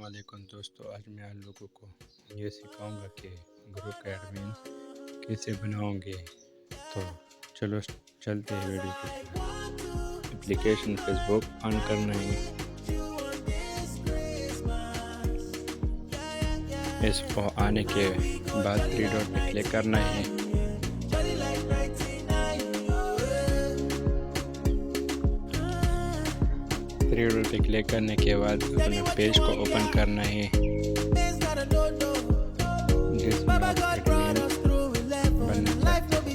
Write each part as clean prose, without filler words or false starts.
वालेकुम दोस्तों, आज मैं आप लोगों को ये सिखाऊंगा कि ग्रुप एडमिन कैसे बनाओगे। तो चलो चलते हैं वीडियो की तरफ। एप्लीकेशन फेसबुक ऑन करना है, इसको आने के बाद थ्री डॉट पे क्लिक करना है। थ्री डॉट पे क्लिक करने के बाद अपने पेज को ओपन करना है, जिसमें आप एडमिन बनना चाहते हैं।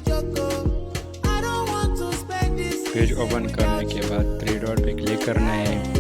पेज ओपन करने के बाद थ्री डॉट पे क्लिक करना है।